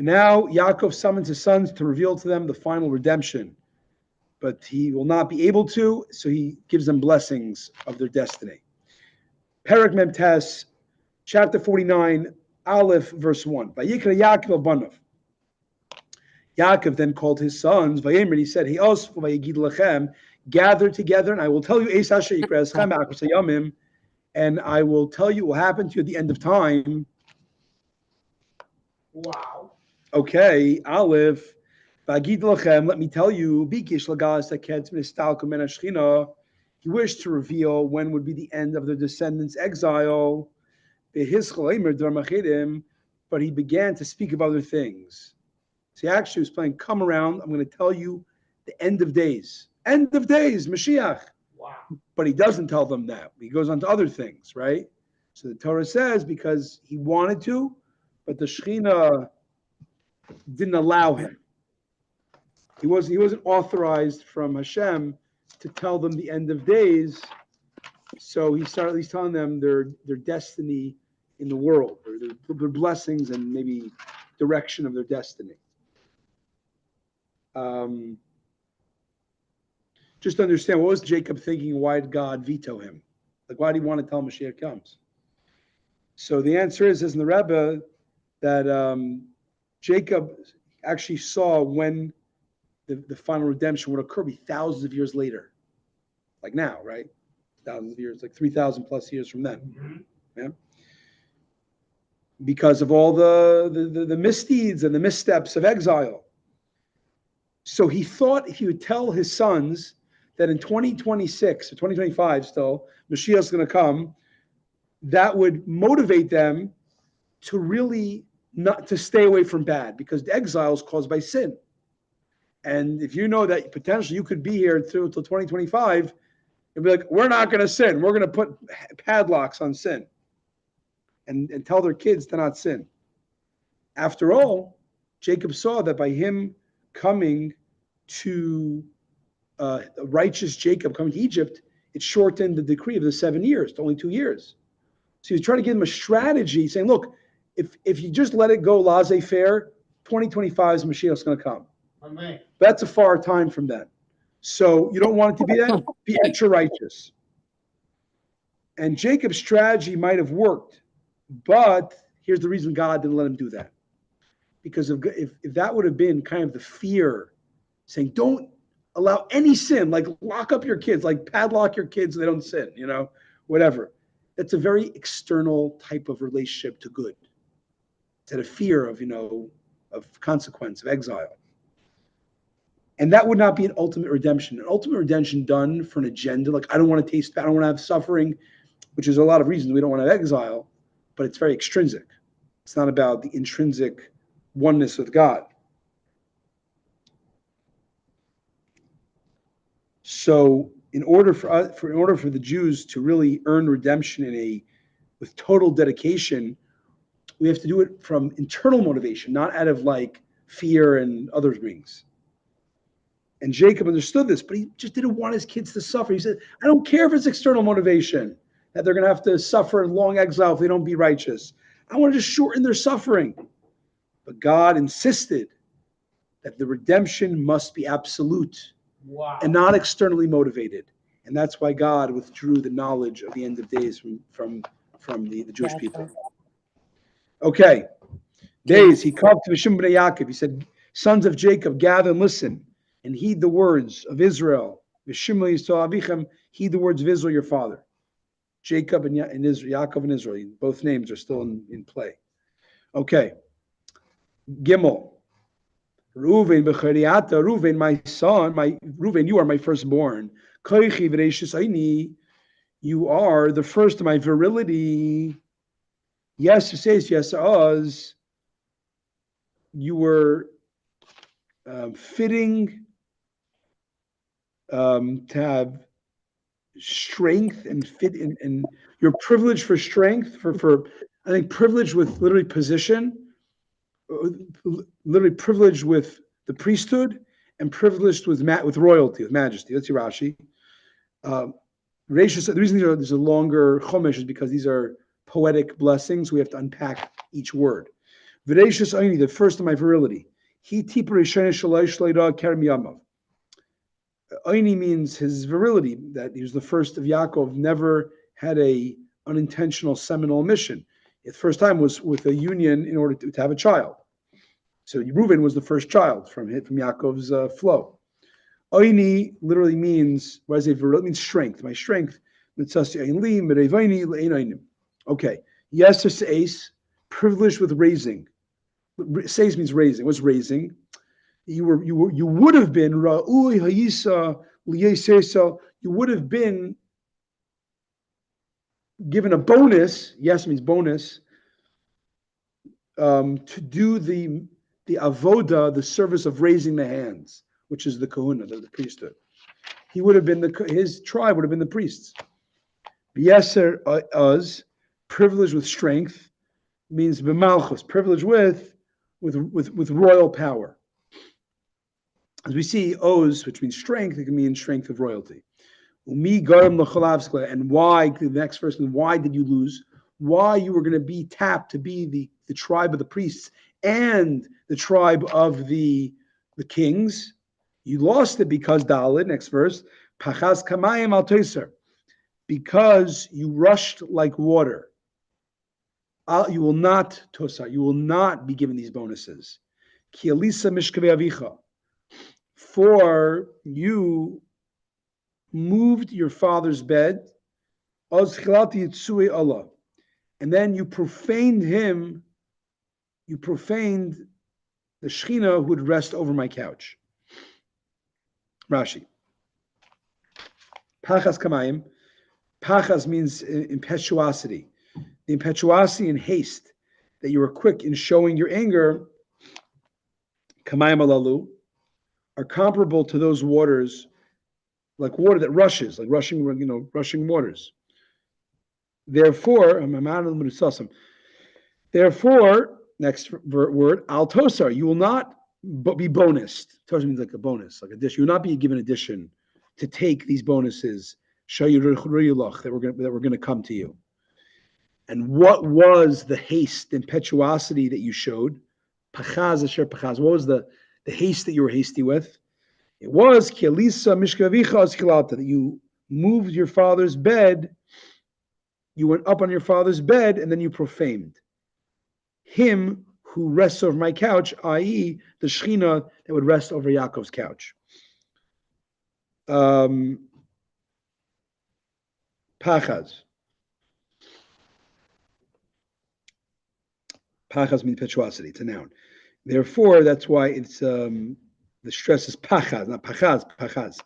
And now Yaakov summons his sons to reveal to them the final redemption. But he will not be able to, so he gives them blessings of their destiny. Perek Memtes, chapter 49, Aleph, verse 1. Vayikra Yaakov Banav. Yaakov then called his sons. Vayemer, he said, gather together, and I will tell you, and I will tell you what will happen to you at the end of time. Wow. Okay, Aleph. Let me tell you, he wished to reveal when would be the end of the descendants' exile. But he began to speak of other things. So he actually was playing, come around, I'm going to tell you the end of days. End of days, Mashiach. Wow. But he doesn't tell them that. He goes on to other things, right? So the Torah says because he wanted to, but the Shekhinah didn't allow him. He wasn't authorized from Hashem to tell them the end of days. So he's telling them their destiny in the world, or their blessings and maybe direction of their destiny. Just to understand, what was Jacob thinking? Why did God veto him? Like, why did he want to tell Mashiach comes? So the answer is, as in the Rebbe, that Jacob actually saw when the final redemption would occur, be thousands of years later, like now, right? Thousands of years, like 3,000 plus years from then. Mm-hmm. Yeah, because of all the misdeeds and the missteps of exile. So he thought if he would tell his sons that in 2026 or 2025 still, Mashiach's going to come, that would motivate them to really not to stay away from bad, because the exile is caused by sin. And if you know that potentially you could be here until 2025, you'll be like, we're not going to sin. We're going to put padlocks on sin and tell their kids to not sin. After all, Jacob saw that by him coming to righteous Jacob coming to Egypt, it shortened the decree of the 7 years to only 2 years. So he was trying to give him a strategy, saying, look, if you just let it go laissez-faire, 2025 is Mashiach's going to come. Amen. That's a far time from then. So you don't want it to be that. Be extra righteous. And Jacob's strategy might have worked, but here's the reason God didn't let him do that. Because if that would have been kind of the fear, saying don't allow any sin, like lock up your kids, like padlock your kids so they don't sin, whatever. That's a very external type of relationship to good. It's a fear of, of consequence, of exile. And that would not be an ultimate redemption. An ultimate redemption done for an agenda, like I don't want to taste, I don't want to have suffering, which is a lot of reasons we don't want to have exile, but it's very extrinsic. It's not about the intrinsic oneness with God. So in order for the Jews to really earn redemption with total dedication, we have to do it from internal motivation, not out of like fear and other things. And Jacob understood this, but he just didn't want his kids to suffer. He said, I don't care if it's external motivation, that they're going to have to suffer in long exile if they don't be righteous. I want to just shorten their suffering. But God insisted that the redemption must be absolute. Wow. And not externally motivated. And that's why God withdrew the knowledge of the end of days from the Jewish people. Okay. Days, he called to Vishim b'nei Yaakov. He said, sons of Jacob, gather and listen and heed the words of Israel. Vishim Yisrael Avichem, heed the words of Israel, your father. Jacob and Israel, Yaakov and Israel. Both names are still in play. Okay. Gimel. Reuven, Reuven, my son, Reuven, you are my firstborn. You are the first of my virility. Yes, it says, yes, us. You were fitting to have strength and fit, and you're privileged for strength, for I think privileged with literally position, literally privileged with the priesthood, and privileged with royalty, with majesty. That's your Rashi. The reason there's a longer Chumash is because these are poetic blessings. We have to unpack each word. V'reishus Oini, the first of my virility. He tipur Rishon Shalosh Leida Kerem Yamav. Oini means his virility, that he was the first of Yaakov, never had a unintentional seminal emission. The first time was with a union in order to have a child. So Reuven was the first child from Yaakov's flow. Oini literally means, what is it? It means strength. My strength. Okay. Yes, to Seis, privileged with raising. Seis means raising. What's raising? You would have been Ra'ui Hayisa Liyesesa. You would have been given a bonus. Yes means bonus. To do the avoda, the service of raising the hands, which is the kahuna, the priesthood. He would have been his tribe would have been the priests. Yeser uz, privileged with strength, means b'malchus, privileged with royal power. As we see, oz, which means strength, it can mean strength of royalty. Umi garam l'chalavskla, and why? The next verse, why did you lose? Why you were going to be tapped to be the tribe of the priests and the tribe of the kings? You lost it because Dalit, next verse, pachaz kamayim al toiser, because you rushed like water. You will not tosa. You will not be given these bonuses. Ki alisa mishkavei avicha, for you moved your father's bed. Oz chilati yitzui Allah, and then you profaned him. You profaned the Shechina who would rest over my couch. Rashi. Pachas kamayim. Pachas means impetuosity. The impetuosity and haste that you were quick in showing your anger, kamayim alalu, are comparable to those waters, like water that rushes, like rushing waters. Therefore, next word, al tosar, you will not be bonused. Tosar means like a bonus, like a dish. You will not be given addition to take these bonuses that were going to come to you. And what was the haste, the impetuosity that you showed? Pachaz asher pachaz. What was the haste that you were hasty with? It was kielisa mishkavicha askilata, that you moved your father's bed. You went up on your father's bed and then you profaned him who rests over my couch, i.e., the Shechina that would rest over Yaakov's couch. Pachaz. Pachaz means impetuosity. It's a noun. Therefore, that's why it's the stress is pachaz, not pachaz, pachaz.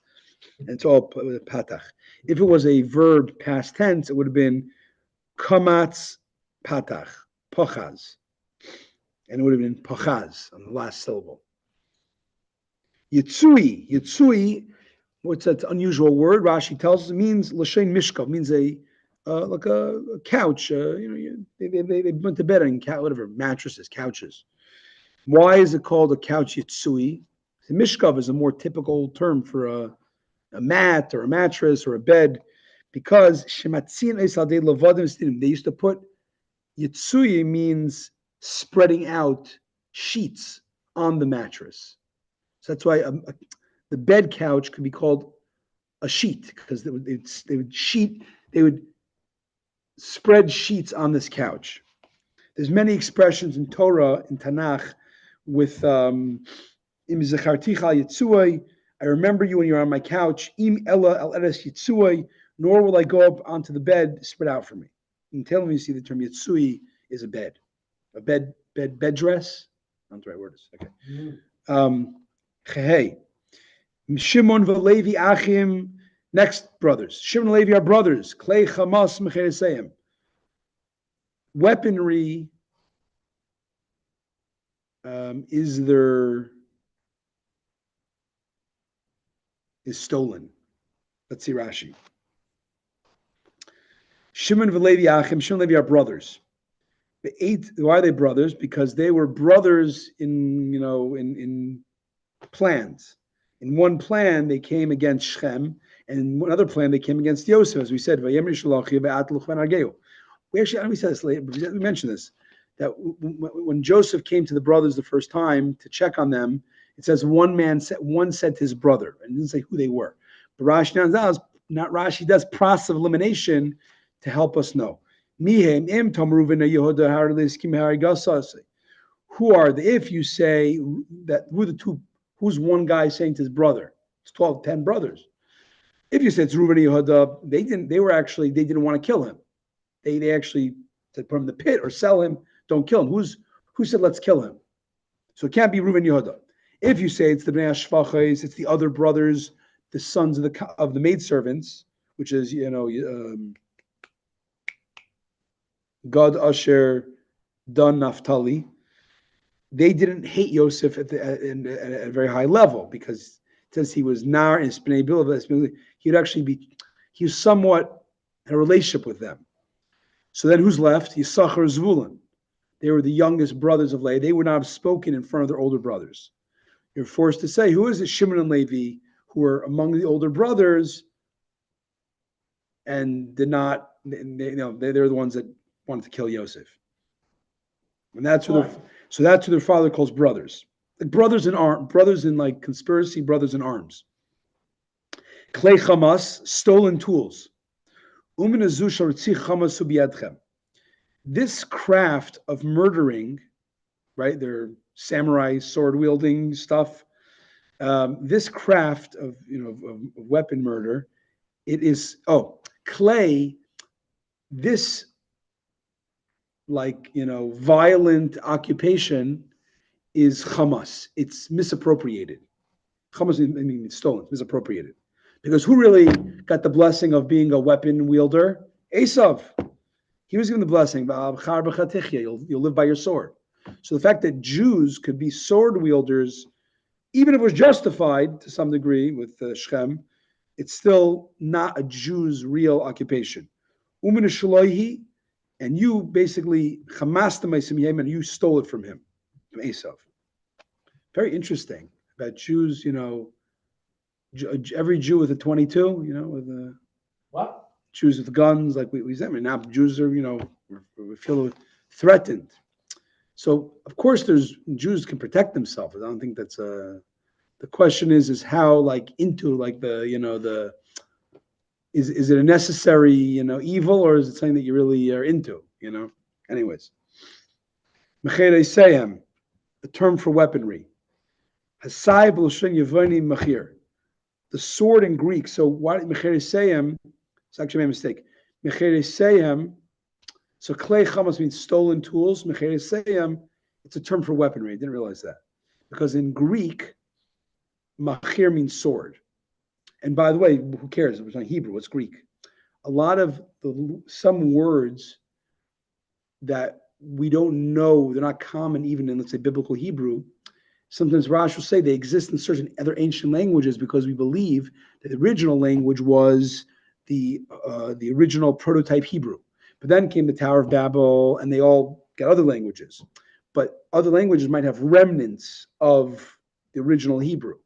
And it's all patach. If it was a verb past tense, it would have been kamatz patach, pachaz. And it would have been pachaz on the last syllable. Yitzui, what's that unusual word? Rashi tells us it means l'shein mishkav, means like a couch. They went to bed on mattresses, couches. Why is it called a couch yitzui? Mishkav is a more typical term for a mat or a mattress or a bed, because they used to put yitzui means spreading out sheets on the mattress. So that's why the bed couch could be called a sheet, because they would spread sheets on this couch. There's many expressions in Torah, in Tanakh, with Im Zacharticha Yitzuai, I remember you when you're on my couch. Im Ella El Eres Yitzuai, nor will I go up onto the bed spread out for me. And tell me, you see the term Yitzui is a bed dress. Not the right word. Okay. Hey, Shimon v'Levi Achim. Next, brothers. Shimon and Levi are brothers. Klei Chamas Mechereseim. Weaponry is stolen. Let's see Rashi. Shimon v'Levi Achim. Shimon and Levi are brothers. Why are they brothers? Because they were brothers in plans. In one plan, they came against Shechem, and in another plan, they came against Yosef, as we said. We actually, we said this later, we mentioned this. that when Joseph came to the brothers the first time to check on them, it says one said to his brother, and it didn't say who they were. But Rashi does process of elimination to help us know. Who are if you say that who's one guy saying to his brother? It's 10 brothers. If you said it's Reuven and Yehuda, they didn't want to kill him. They actually said put him in the pit or sell him, don't kill him. Who said let's kill him? So it can't be Reuven and Yehuda. If you say it's the Bnei Shvachos, it's the other brothers, the sons of the maidservants, which is Gad, Asher, Dan, Naphtali. They didn't hate Yosef at a very high level because it says he was Nar and Spnei Bilva. He was somewhat in a relationship with them. So then who's left? Yisachar, Zvulun. They were the youngest brothers of Levi. They would not have spoken in front of their older brothers. You're forced to say, who is it? Shimon and Levi, who were among the older brothers and did not, they're the ones that wanted to kill Yosef. And that's who their father calls brothers. Like brothers in like conspiracy, brothers in arms. Klei Chamas, stolen tools. This craft of murdering, right? They're samurai sword wielding stuff. This craft of weapon murder, it is clay. This violent occupation is Hamas. It's misappropriated. Hamas, it's stolen, it's misappropriated. Because who really got the blessing of being a weapon wielder? Esav. He was given the blessing. You'll live by your sword. So the fact that Jews could be sword wielders, even if it was justified to some degree with Shechem, it's still not a Jew's real occupation. And you basically and you stole it from him, from Esav. Very interesting about Jews. Every Jew with a 22. With the what? Jews with guns, like we said. I mean, now Jews are, we feel threatened. So of course, there's Jews can protect themselves. I don't think that's the question is how into the is it a necessary evil, or is it something that you really are into? Anyways, Mechere Seyem, a term for weaponry. Hasai b'loshen Yevoni machir. The sword in Greek. So why Mechere Seyem? It's actually my mistake. Mechere Seyem. So klei chamas means stolen tools. Mechere Seyem, it's a term for weaponry. I didn't realize that. Because in Greek, machir means sword. And by the way, who cares? It was not Hebrew, it's Greek. A lot of some words that we don't know, they're not common even in, let's say, biblical Hebrew. Sometimes Rashi will say they exist in certain other ancient languages because we believe that the original language was the original prototype Hebrew. But then came the Tower of Babel, and they all got other languages. But other languages might have remnants of the original Hebrew.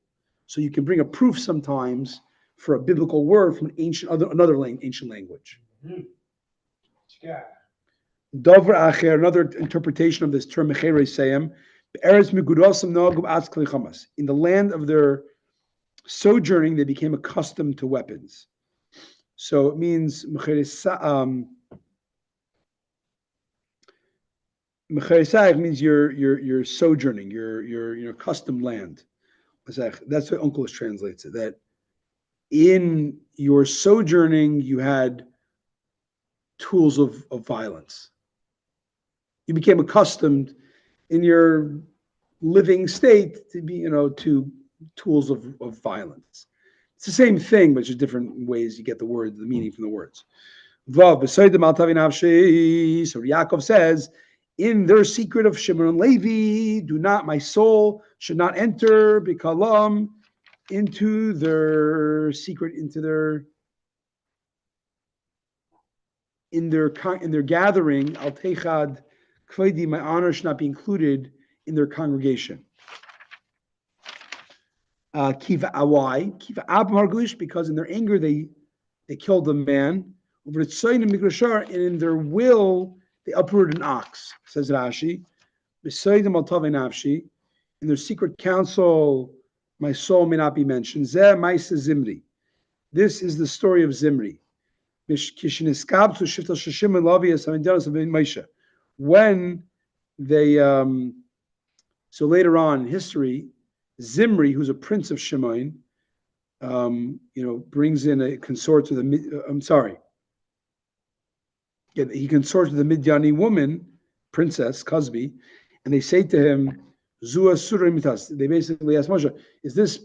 So you can bring a proof sometimes for a biblical word from another ancient language. Yeah. Dover acher, another interpretation of this term Mechere Seyem, in the land of their sojourning, they became accustomed to weapons. So it means Mechere means you're sojourning, your custom land. That's what Uncle's translates it. That in your sojourning, you had tools of violence. You became accustomed in your living state to be, to tools of violence. It's the same thing, but just different ways you get the meaning from the words. So Yaakov says, in their secret of Shimon and Levi, my soul should not enter bikalam into their secret, in their gathering. Al techad kvedi, my honor should not be included in their congregation. Kiva awai, kiva ab margush, because in their anger they killed the man. And in their will They uprooted an ox, says Rashi. B'soidim al tovei nafshi. In their secret council, my soul may not be mentioned. Zeh ma'aseh Zimri. This is the story of Zimri. When they, so later on in history, Zimri, who's a prince of Shimon, brings in a consort to he consorts with the Midiani woman, princess, Cosby, and they say to him, Zua Surimitas. They basically ask Moshe, is this,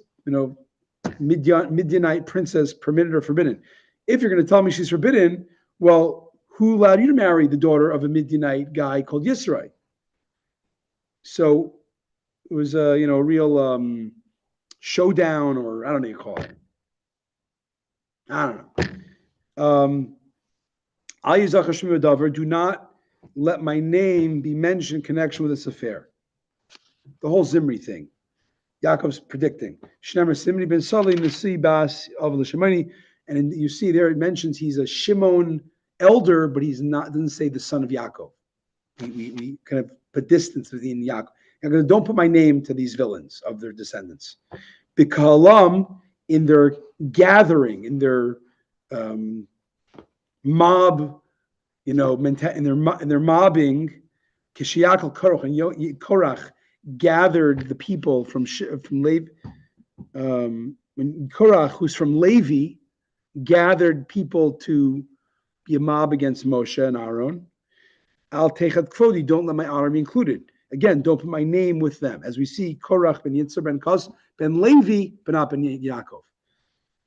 Midianite princess permitted or forbidden? If you're going to tell me she's forbidden, well, who allowed you to marry the daughter of a Midianite guy called Yisrai? So it was a real showdown, or I don't know what you call it. I don't know. Do not let my name be mentioned in connection with this affair. The whole Zimri thing. Yaakov's predicting. Zimri ben Sali Nasi Bas of Shimoni. And you see there it mentions he's a Shimon elder, but he's not, doesn't say the son of Yaakov. We kind of put distance between Yaakov. Don't put my name to these villains of their descendants. Bikalam, in their gathering, in their mob, in their mobbing, Kishiyakal Korach and Korach gathered the people from Levi. When Korach, who's from Levi, gathered people to be a mob against Moshe and Aaron. Al techad kvodi, don't let my honor be included. Again, don't put my name with them. As we see, Korach ben Yitzhar ben Kos ben Levi, but not ben Yaakov.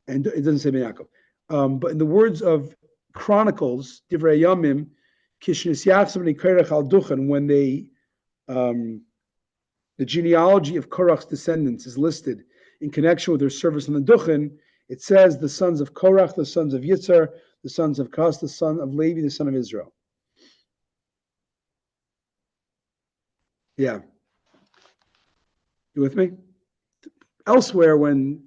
And it doesn't say ben Yaakov. But in the words of Chronicles, Divrei Yamim, Kishnis Yachzim ben Korach al Duchan, when they, the genealogy of Korach's descendants is listed in connection with their service on the Duchan, it says the sons of Korach, the sons of Yitzhar, the sons of Kos, the son of Levi, the son of Israel. Yeah. You with me? Elsewhere, when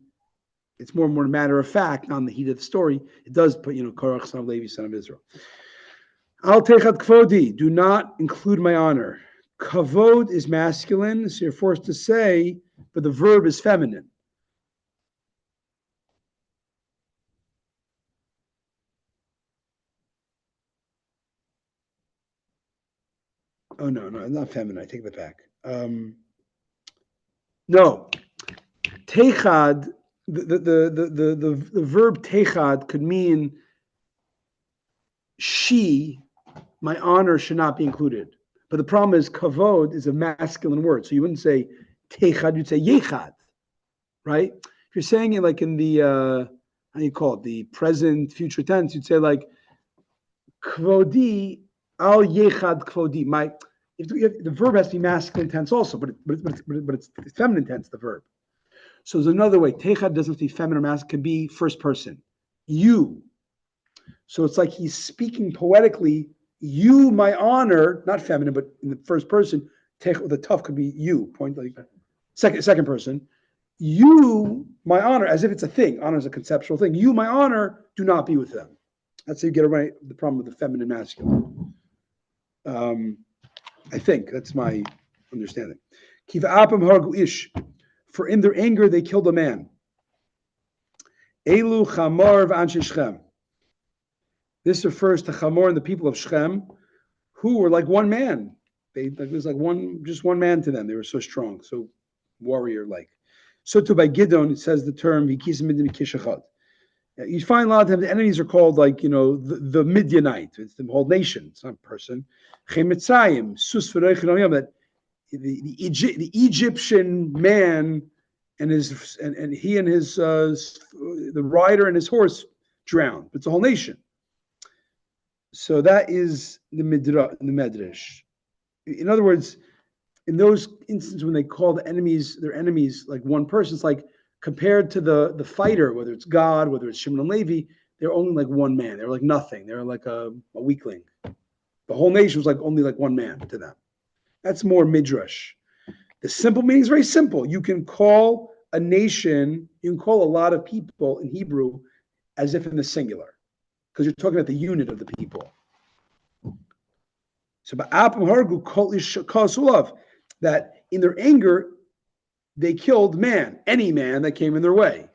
it's more and more matter of fact, not in the heat of the story, it does put, Korach, son of Levi, son of Israel. Al techad kvodi, do not include my honor. Kavod is masculine, so you're forced to say, but the verb is feminine. Oh no, not feminine. I take that back. No, techad. The verb techad could mean she, my honor should not be included. But the problem is kavod is a masculine word, so you wouldn't say techad. You'd say yechad, right? If you're saying it like in the how do you call it, the present future tense, you'd say like kvodi al yechad kvodi. The verb has to be masculine tense also, but it's feminine tense, the verb. So there's another way. Techad doesn't have to be feminine or masculine, it can be first person. You. So it's like he's speaking poetically, you, my honor, not feminine, but in the first person, the tough could be you, point like second person. You, my honor, as if it's a thing. Honor is a conceptual thing. You, my honor, do not be with them. That's how you get around the problem with the feminine masculine. I think that's my understanding. Kiva apam hargu ish, for in their anger they killed a man. Elu chamor v'anshe Shechem. This refers to Chamor and the people of Shechem, who were like one man. It was like just one man to them. They were so strong, so warrior-like. So to by Gidon, it says the term Hikisim Midim Kishachad. You find a lot of times the enemies are called the Midianite. It's the whole nation. It's not a person. Chemitzayim, Sus that the Egyptian man and he and his the rider and his horse drowned. It's a whole nation. So that is the Medrash. In other words, in those instances when they call their enemies like one person, it's like compared to the fighter, whether it's God, whether it's Shimon and Levi, they're only like one man. They're like nothing. They're like a weakling. The whole nation was like only like one man to them. That's more Midrash. The simple meaning is very simple. You can call a nation, you can call a lot of people in Hebrew as if in the singular, because you're talking about the unit of the people. So that in their anger, they killed man, any man that came in their way.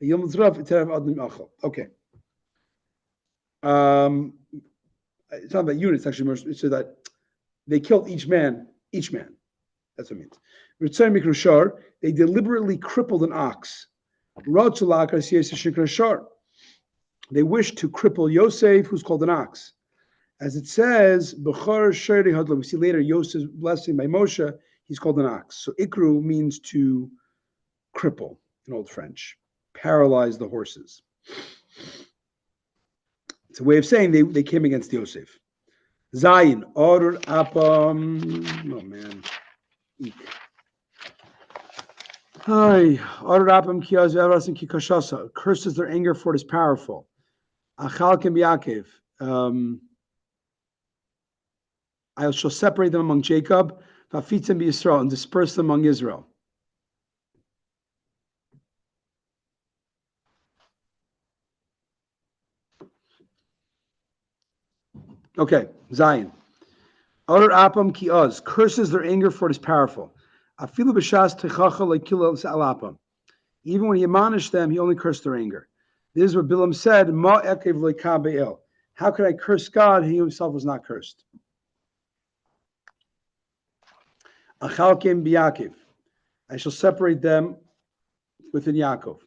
Okay. It's not about units, actually. It's so that they killed each man. That's what it means. They deliberately crippled an ox. They wished to cripple Yosef, who's called an ox. As it says, we see later Yosef's blessing by Moshe, he's called an ox. So ikru means to cripple in Old French, paralyze the horses. It's a way of saying they came against Yosef. Zayin, order apam. Oh man. Hi, order apam kiyaz evrasim kikashasa. Curses their anger, for it is powerful. Achal can be Yaakov. I shall separate them among Jacob, vafitzim be Israel, and disperse them among Israel. Okay, Zion. Order apam ki oz, curses their anger, for it is powerful. Afilu b'shas techacha le'kila alapam. Even when he admonished them, he only cursed their anger. This is what Bilam said, Ma ekev le'ka be'el. How could I curse God? He himself was not cursed. Achalkim b'Yaakov. I shall separate them within Yaakov.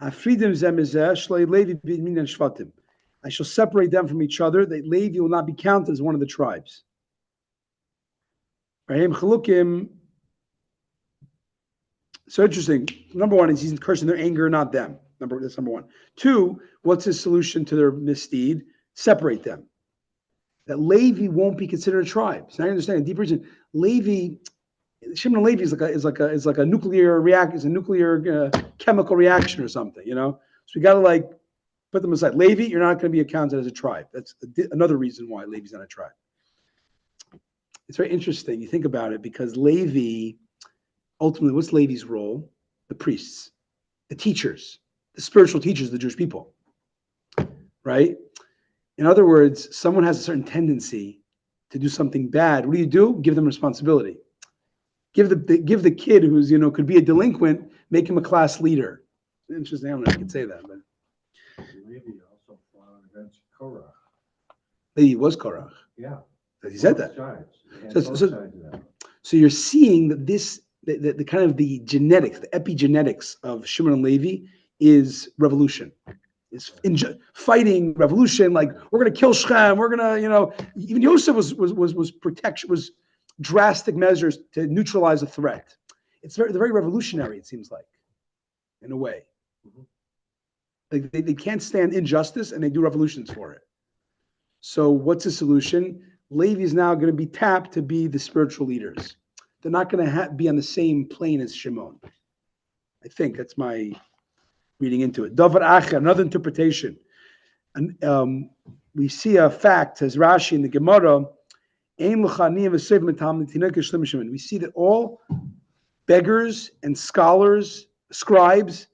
Afridim zemizeh shlei Levi b'min shvatim. I shall separate them from each other, that Levi will not be counted as one of the tribes. Rahim chalukim. So interesting. Number one is he's cursing their anger, not them. That's number one. Two, what's his solution to their misdeed? Separate them. That Levi won't be considered a tribe. So now you understand a deep reason. Shimon Levi is like a nuclear react, is a nuclear chemical reaction or something, So we got to put them aside. Levi, you're not going to be accounted as a tribe. That's another reason why Levi's not a tribe. It's very interesting. You think about it, because Levi, ultimately, what's Levi's role? The priests, the teachers, the spiritual teachers of the Jewish people, right? In other words, someone has a certain tendency to do something bad. What do? Give them responsibility. Give the kid who's could be a delinquent, make him a class leader. Interesting. I don't know if I can say that, but Levi also fought against Korach. Levi was Korach. Yeah. He said that. So you're seeing that the kind of the genetics, the epigenetics of Shimon and Levi is revolution. Is fighting revolution. Like, we're going to kill Shechem. We're going to, even Yosef was protection, was drastic measures to neutralize a threat. They're very revolutionary, it seems like, in a way. Mm-hmm. Like they can't stand injustice, and they do revolutions for it. So what's the solution? Levi is now going to be tapped to be the spiritual leaders. They're not going to be on the same plane as Shimon. I think that's my reading into it. Davar Acher, another interpretation. And we see a fact, as Rashi in the Gemara, we see that all beggars and scholars, scribes,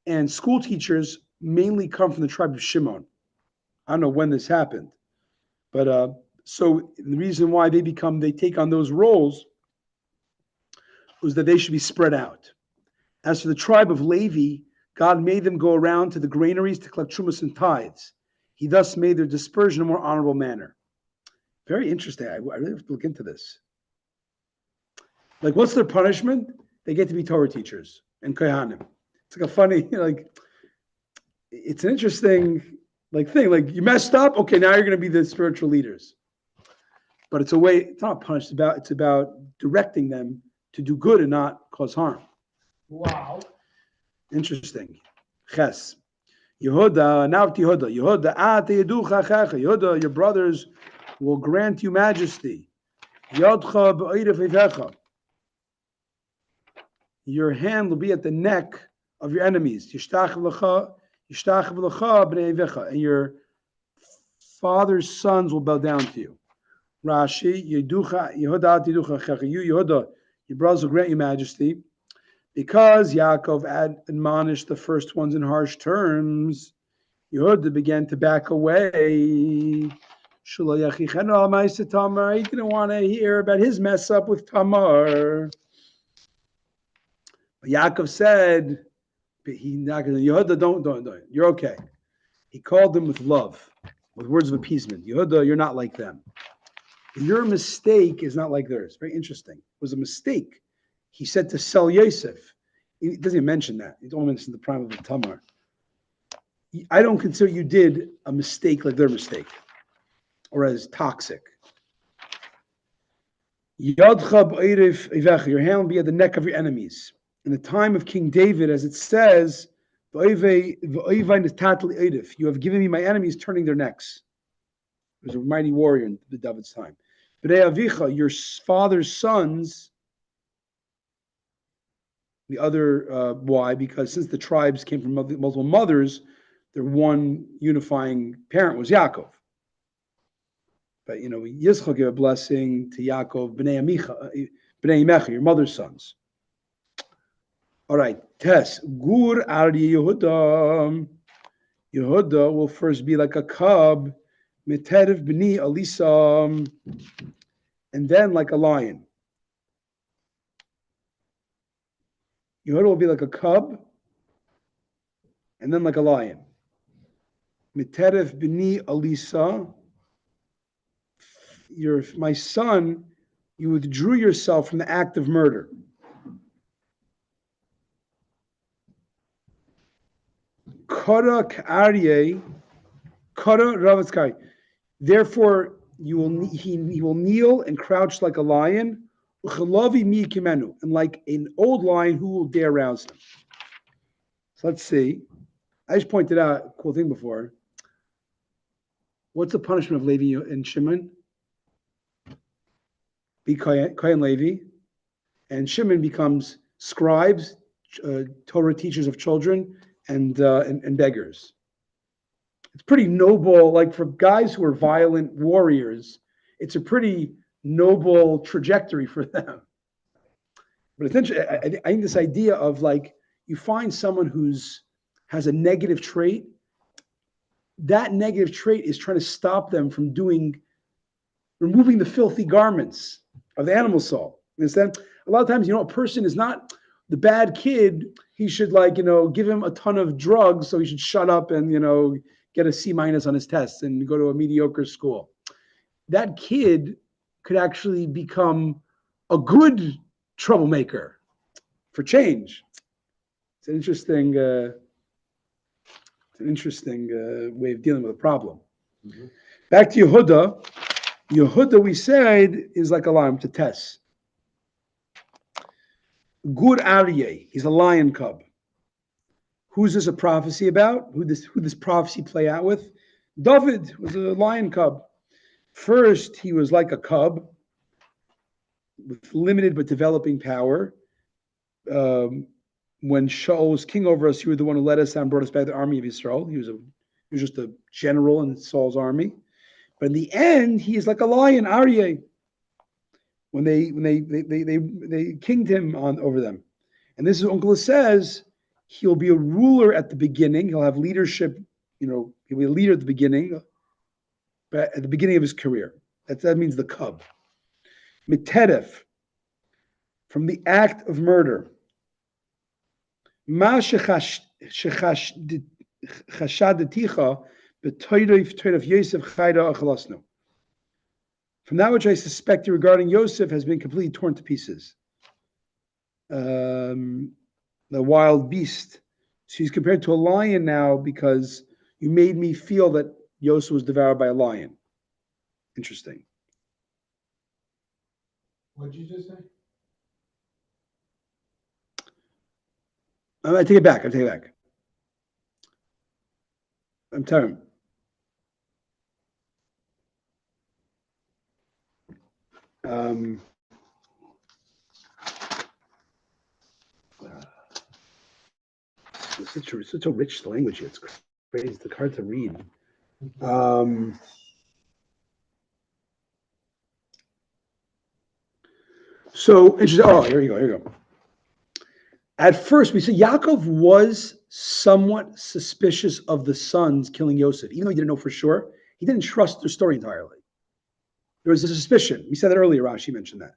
and school teachers mainly come from the tribe of Shimon. I don't know when this happened, but so the reason why they take on those roles was that they should be spread out. As for the tribe of Levi, God made them go around to the granaries to collect Chumash and tithes. He thus made their dispersion in a more honorable manner. Very interesting. I really have to look into this. Like, what's their punishment? They get to be Torah teachers and Kohanim. It's like a funny, it's an interesting thing. Like, you messed up, okay, now you're going to be the spiritual leaders. But it's a way, it's not punished, it's about directing them to do good and not cause harm. Wow. Interesting. Ches. Yehuda, now to Yehuda. Yehuda, your brothers will grant you majesty. Your hand will be at the neck of your enemies. And your father's sons will bow down to you. Rashi, Yehuda, your brothers will grant you majesty. Because Yaakov admonished the first ones in harsh terms, Yehuda began to back away. He didn't want to hear about his mess up with Tamar. But Yaakov said, "He not going to Yehuda. Don't. You're okay." He called them with love, with words of appeasement. Yehuda, you're not like them. Your mistake is not like theirs. Very interesting. It was a mistake. He said to sell Yosef. He doesn't even mention that. He only mentions the prime of the Tamar. I don't consider you did a mistake like their mistake, or as toxic. Your hand will be at the neck of your enemies. In the time of King David, as it says, you have given me my enemies turning their necks. He was a mighty warrior in David's time. Your father's sons, the other, why? Because since the tribes came from multiple mothers, their one unifying parent was Yaakov. But Yischak gave a blessing to Yaakov, Bnei Imecha, your mother's sons. All right, Tess. Gur Ardi Yehuda. Yehuda will first be like a cub, Miterev Bni Alisa, and then like a lion. Yehuda will be like a cub, and then like a lion. Miterev Bni Alisa. My son, you withdrew yourself from the act of murder. Kara K'aryeh, Kara Ravatzkai. Therefore, he will kneel and crouch like a lion, and like an old lion who will dare rouse him. So let's see. I just pointed out a cool thing before. What's the punishment of Levi and Shimon? Be Kohen Levi, and Shimon becomes scribes, Torah teachers of children, and beggars. It's pretty noble, like for guys who are violent warriors, it's a pretty noble trajectory for them. But it's interesting. I think this idea of like you find someone has a negative trait, that negative trait is trying to stop them from removing the filthy garments of the animal soul. You understand? A lot of times, a person is not the bad kid. He should give him a ton of drugs, so he should shut up and, get a C- on his tests and go to a mediocre school. That kid could actually become a good troublemaker for change. It's an interesting way of dealing with a problem. Mm-hmm. Back to Yehuda. Yehuda, we said, is like a lion to Tess. Gur Aryeh, he's a lion cub. Who's this a prophecy about? Who this prophecy play out with? David was a lion cub. First, he was like a cub with limited but developing power. When Shaul was king over us, he was the one who led us out and brought us back to the army of Israel. He was just a general in Saul's army. But in the end, he is like a lion, Aryeh. When they kinged him over them. And this is what Uncle says, he'll be a ruler at the beginning. He'll have leadership, he'll be a leader at the beginning, but at the beginning of his career. That means the cub. Miteref, from the act of murder. Ma shechashadeticha b'toyrev Yosef chayda achalasnu. From that which I suspect regarding Yosef has been completely torn to pieces. The wild beast. So he's compared to a lion now because you made me feel that Yosef was devoured by a lion. Interesting. What did you just say? I take it back. I'm telling. It's such a rich language here. It's crazy. It's hard to read. So interesting. Oh, here you go. At first, we said Yaakov was somewhat suspicious of the sons killing Yosef, even though he didn't know for sure. He didn't trust their story entirely. There was a suspicion. We said that earlier, Rashi mentioned that.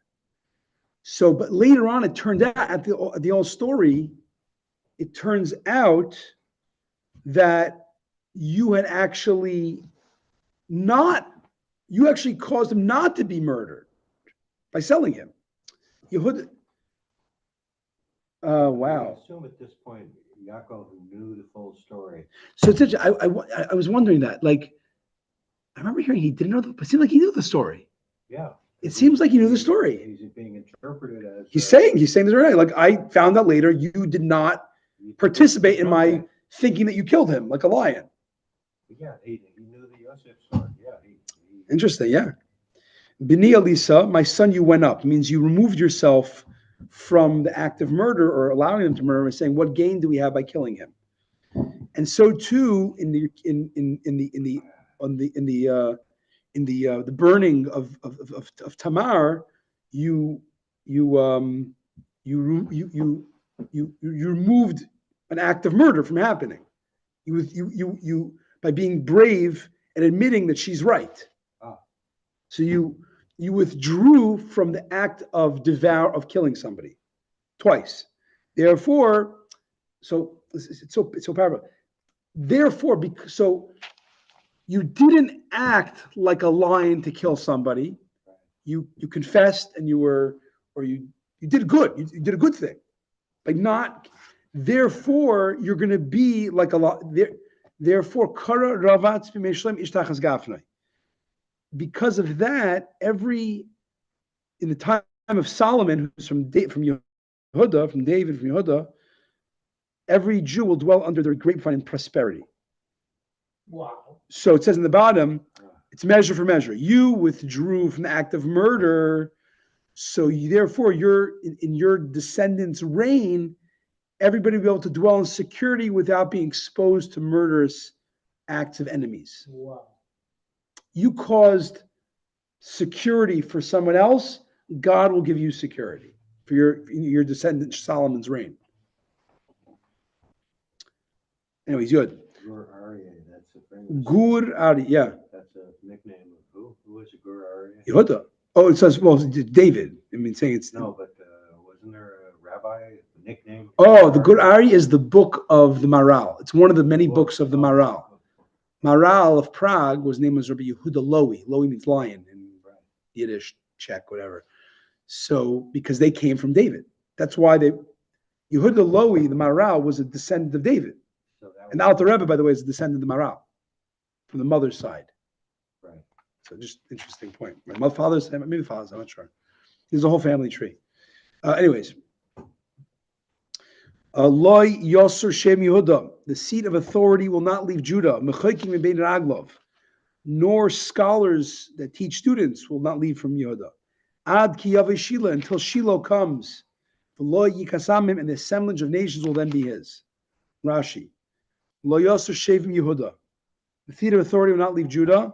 So, but later on, it turned out at the old story, it turns out that you had actually you actually caused him not to be murdered by selling him. Yehud. Wow. I assume at this point, Yaakov knew the full story. So it's I was wondering that. Like, I remember hearing he didn't know, but it seemed like he knew the story. Yeah. It seems like he knew the story. He's being interpreted as. He's saying the right. Like, I found out later you did not participate in my thinking that you killed him like a lion. Yeah, he knew the Yosef story. Yeah. Interesting, yeah. Bini Elisa, my son, you went up. It means you removed yourself from the act of murder or allowing him to murder and saying, what gain do we have by killing him? And so too in the burning of Tamar, you removed an act of murder from happening. You by being brave and admitting that she's right. So you withdrew from the act of killing somebody twice. Therefore, it's so powerful. Therefore, so you didn't act like a lion to kill somebody. You confessed and you did good. You did a good thing. Like not. Therefore, you're going to be like a lot. Therefore, kara ravatz b'meishlem ishtachas gafnei. Because of that, in the time of Solomon, who's from David, from Yehuda, every Jew will dwell under their grapevine in prosperity. Wow. So it says in the bottom, it's measure for measure. You withdrew from the act of murder, so therefore in your descendants' reign, everybody will be able to dwell in security without being exposed to murderous acts of enemies. Wow. You caused security for someone else, God will give you security for your descendant Solomon's reign. Anyways, good. Gur Aryeh, that's a famous. Gur Ari, yeah. That's a nickname of who? Who is a Gur Aryeh? Yehuda. Oh, it says, well, David. I mean, saying it's. No, but wasn't there a rabbi, a nickname? Oh, the Gur Ari is the book of the Maral. It's one of the many books of the Maral. Maral of Prague was named as Rabbi Yehuda Lowy. Lowy means lion in Yiddish, Czech, whatever. So, because they came from David. That's why Yehuda Lowy, the Maral, was a descendant of David. And the Alter Rebbe, by the way, is a descendant of the Maral from the mother's side. Right. So just interesting point. My father's, maybe father's, I'm not sure. There's a whole family tree. Anyways. Loy Yosser Shem Yehuda, the seat of authority will not leave Judah. Mechokim Bein Raglov, nor scholars that teach students will not leave from Yehuda. Ad Ki Yaveh Shiloh, until Shiloh comes. Loy Yikasamim, and the assemblage of nations will then be his. Rashi. Lo Yosser Shem Yehuda, the seat of authority will not leave Judah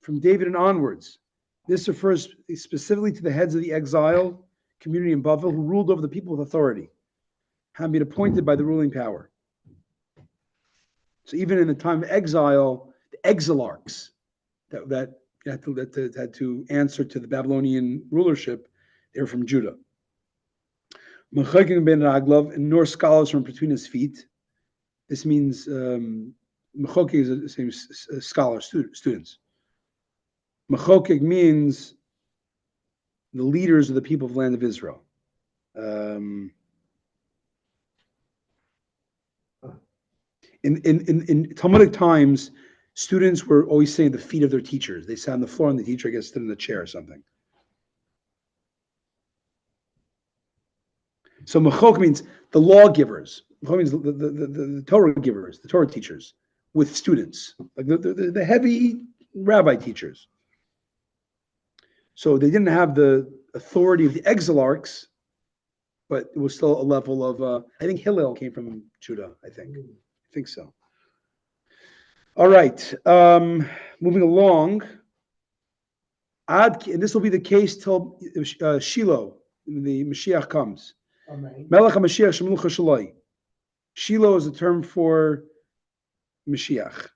from David and onwards. This refers specifically to the heads of the exile community in Bavel who ruled over the people with authority, having been appointed by the ruling power. So even in the time of exile, the exilarchs that had to answer to the Babylonian rulership, they were from Judah. Mechokim ben Raglov, and nor scholars from between his feet. This means Mechokik is the same scholar, students. Mechokik means the leaders of the people of the land of Israel. In Talmudic times, students were always saying the feet of their teachers. They sat on the floor and the teacher, I guess, stood in the chair or something. So Mechok means the lawgivers. Mechok means the Torah givers, the Torah teachers with students, like the heavy rabbi teachers. So they didn't have the authority of the exilarchs, but it was still a level of, I think Hillel came from Judah, I think so. All right, moving along. And this will be the case till Shiloh, the Mashiach comes. Melech HaMashiach Shemelucha Shaloi. Shiloh is a term for Mashiach.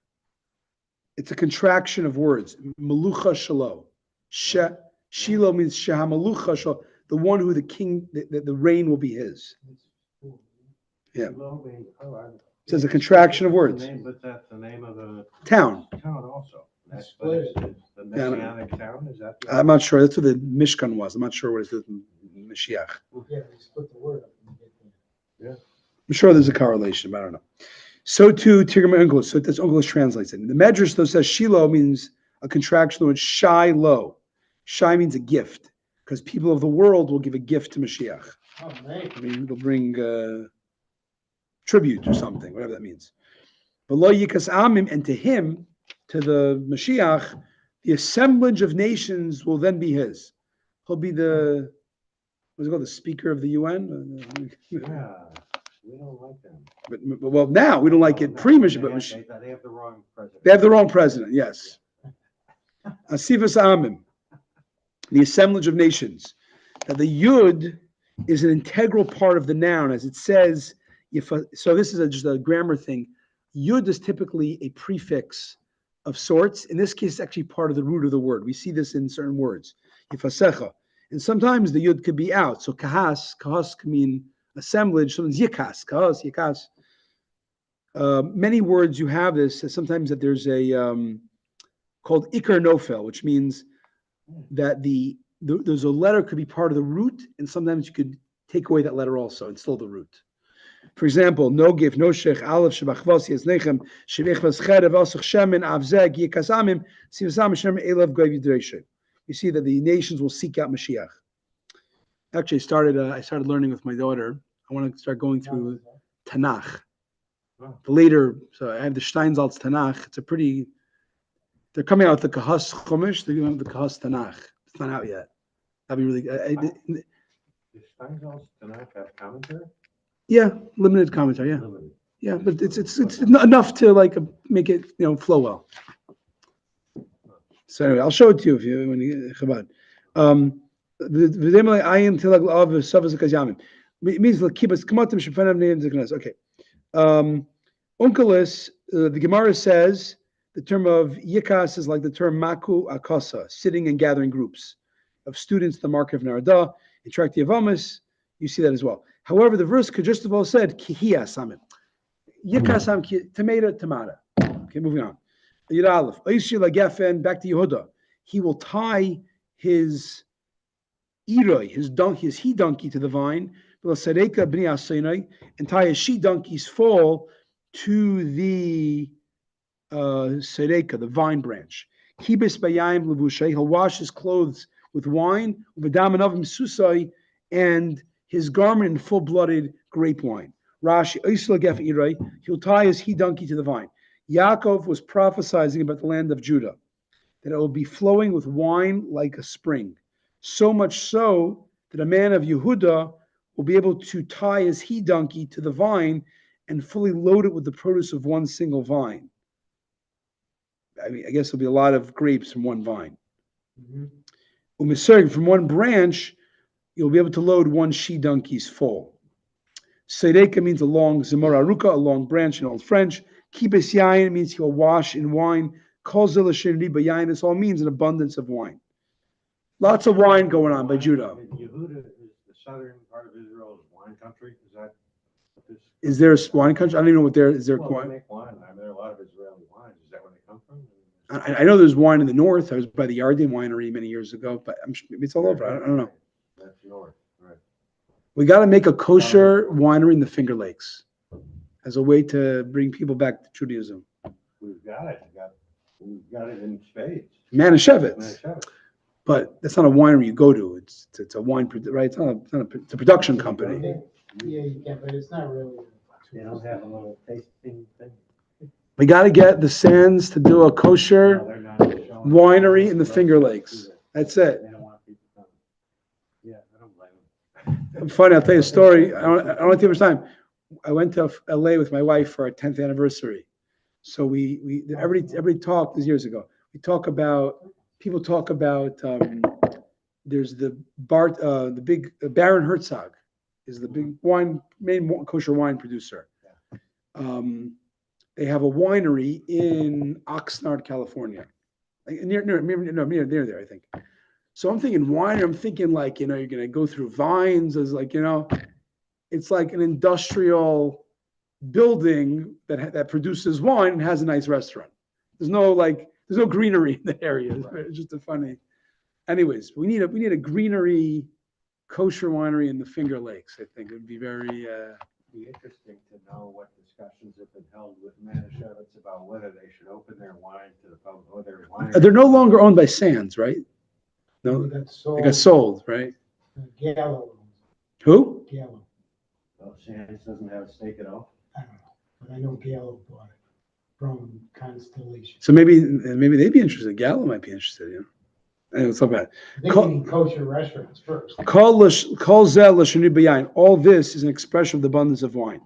It's a contraction of words. Melucha Shalo. Shiloh means Shehamalucha, the one who the king, the reign will be his. Yeah. It says a contraction of words. But that's the name of the Town. town also. That's Split it's the Messianic town, is that? I'm not sure. That's what the Mishkan was. I'm not sure what it is with Mashiach. Yeah, they split the word up. And get the- I'm sure there's a correlation, but I don't know. So too, Tigrim English. So that's English translates it. The Medrash though says Shiloh means a contraction of the word Shiloh. Shai means a gift, because people of the world will give a gift to Mashiach. Oh, man. I mean, they'll bring tribute or something, whatever that means. But lo yikas amim, and to him, to the Mashiach, the assemblage of nations will then be his. He'll be the, what's it called, the speaker of the UN? Yeah, we don't like them. But well, now we don't like it pre-Mashiach, but They have the wrong president. they have the wrong president, yes. Asivas amim, the assemblage of nations. Now the yud is an integral part of the noun, as it says. So this is just a grammar thing. Yud is typically a prefix of sorts. In this case, it's actually part of the root of the word. We see this in certain words. Yifasecha. And sometimes the yud could be out. So kahas can mean assemblage. Sometimes yikas, kahas, yikas. Many words you have this. Sometimes that there's a called ikar nofel, which means that there's a letter could be part of the root, and sometimes you could take away that letter also and still the root. For example, no gif, no shech, aleph, shebachvos, yesnechem, shebechvos cherev, osach shemen, avzeg, yikasamim, sivasam, shem, elav, goy, yidreshe. You see that the nations will seek out Mashiach. Actually, I started learning with my daughter. I want to start going through Tanakh. The later, so I have the Steinsaltz Tanakh. They're coming out with the Kahas Chumash. They're going to have the Kahas Tanakh. It's not out yet. That'd be really good. Does Steinsaltz Tanakh have commentary? Yeah, limited commentary. Yeah, Limited. yeah, but it's enough to like make it flow well. So anyway, I'll show it to you if you when you Chabad. It means l'kibas kamatim shefanav neim zikanas. Okay. Unkelis, the Gemara says the term of yikas is like the term maku akasa, sitting and gathering groups of students. The mark of Narada in Trakti Avamis, you see that as well. However, the verse could just have well said kihiya samim. Yikasam tomato. Okay, moving on. Yud Aleph. Back to Yehuda. He will tie his iroi, his he donkey to the vine, and tie his she donkey's foal to the sereka, the vine branch. Kibis bayayim levushay. He'll wash his clothes with wine, and his garment in full-blooded grape wine. Rashi, he'll tie his he donkey to the vine. Yaakov was prophesizing about the land of Judah, that it will be flowing with wine like a spring. So much so that a man of Yehuda will be able to tie his he donkey to the vine and fully load it with the produce of one single vine. I mean, I guess there'll be a lot of grapes from one vine. From one branch, you'll be able to load one she donkey's full. Sereka means a long zemor aruka, a long branch in Old French. Kibes yayin means he'll wash in wine. Kol zeh l'shem riba yayin, this all means an abundance of wine. Lots of wine going on by Judah. Yehuda is the southern part of Israel's wine country. Is that what this? Is there a wine country? I don't even know what there is. There Well, they wine? make wine. I mean, there are a lot of Israeli wines. Is that where they come from? I know there's wine in the north. I was by the Yarden winery many years ago, but I'm sure maybe it's all over. I don't know. That's north, right? We got to make a kosher winery in the Finger Lakes as a way to bring people back to Judaism. We've got it. We've got it in spades. Manischewitz. Manischewitz. But that's not a winery you go to. It's a wine, right? It's a production company. Yeah, you can, but it's not really. They don't have a little tasting thing. We got to get the Sands to do a kosher No, they're not showing- winery in the Finger Lakes. That's it. They don't want people coming. Yeah, I don't blame them. Funny, I'll tell you a story. I don't want to take much time. I went to LA with my wife for our 10th anniversary. So we every talk, this years ago, people talk about, there's the big Baron Herzog is the big main kosher wine producer. They have a winery in Oxnard, California, near there, I think. So I'm thinking wine. I'm thinking like, you're going to go through vines as like, it's like an industrial building that produces wine and has a nice restaurant. There's no greenery in the area. It's just a funny. Anyways, we need a greenery kosher winery in the Finger Lakes. I think it would be very. Be interesting to know what discussions have been held with Manischewitz about whether they should open their wine to the public or their wine. They're no longer owned by Sands, right? No, They got sold. they got sold, right? Gallo. Who? Gallo. Oh, Sands doesn't have a stake at all? I don't know, but I know Gallo bought it from Constellation. So maybe they'd be interested. Gallo might be interested. Anyway, it's not bad. They need kosher restaurants first. All this is an expression of the abundance of wine.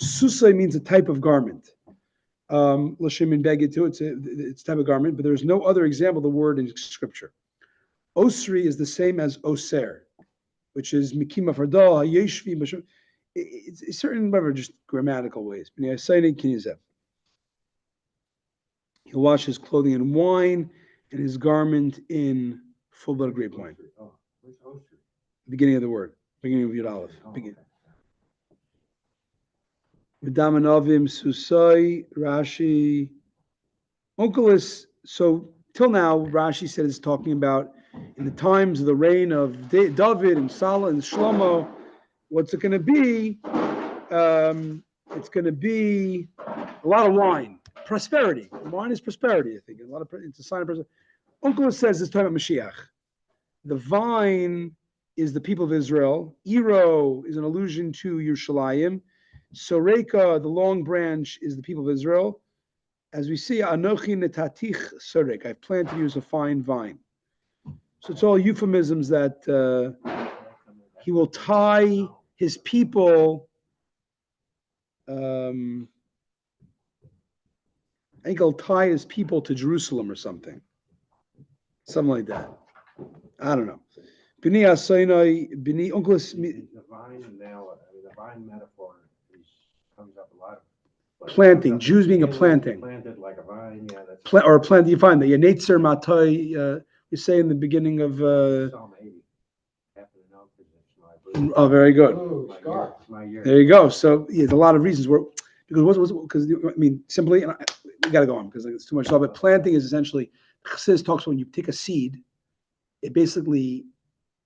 Susay means a type of garment. L'shem in beged too. It's a type of garment, but there's no other example of the word in Scripture. Osri is the same as oser, which is mikima fardal hayeshvi. It's certain, whatever, just grammatical ways. He'll wash his clothing in wine and his garment in full blood grape wine. Oh, where's Osri? Beginning of the word, beginning of Yud Aleph. Oh, Begin. okay. V'damanovim susai Rashi Onkelos. So till now, Rashi said it's talking about in the times of the reign of David and Salah and Shlomo. What's it going to be? It's going to be a lot of wine, prosperity. Wine is prosperity, I think. It's a sign of prosperity. Onkelos says it's talking about Mashiach. The vine is the people of Israel. Iro is an allusion to Yerushalayim. Soreka, the long branch, is the people of Israel. As we see, Anochi netatich sorek, I've planted you as a fine vine. So it's all euphemisms that he will tie his people. I think he'll tie his people to Jerusalem or something. Something like that. I don't know. Bini Asainai, Bini Onkelos. The vine now, the vine metaphor comes up a lot. Planting, Jews being a planting. Planted like a vine, yeah. That's Or a plant, you find that. Yetzer Matai, you say in the beginning of. Psalm 80. Happen to know because it's Oh, very good. Ooh, Scott. it's my year. There you go. So yeah, there's a lot of reasons where, because I mean, simply, and we got to go on because it's too much stuff. But planting is essentially, Chassidus talks when you take a seed, it basically